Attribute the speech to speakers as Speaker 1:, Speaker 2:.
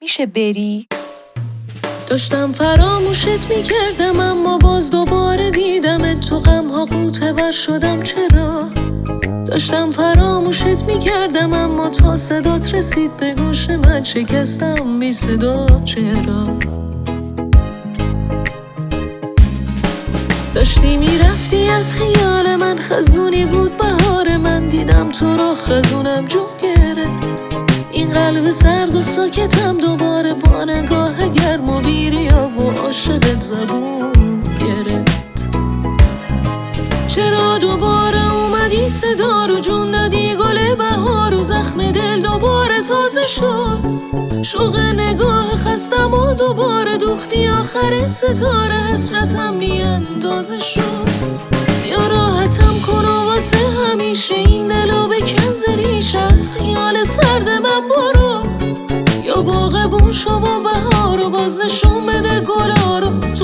Speaker 1: میشه بری؟
Speaker 2: داشتم فراموشت میکردم اما باز دوباره دیدمت تو غمها غوطه ور شدم چرا؟ داشتم فراموشت میکردم اما تا صدات رسید به گوش من شکستم بی صدا چرا؟ داشتی میرفتی از خیال من خزونی بود بهار من دیدم تو رو خزونم جون گره این قلب سرد و ساکتم دوباره با نگاه گرم و بیریا و عاشقت زبون گرفت چرا دوباره اومدی صدا رو جون دادی گل بهار و زخم دل دوباره تازه شد شوق نگاه خستم و دوباره دوختی آخر ستاره حسرتم بی اندازه شد یا راحتم کن و واسه همیشه این دلو بکن زریش از خیال سرد من برو یا باغبون شو و بهار و باز نشون بده گلا رو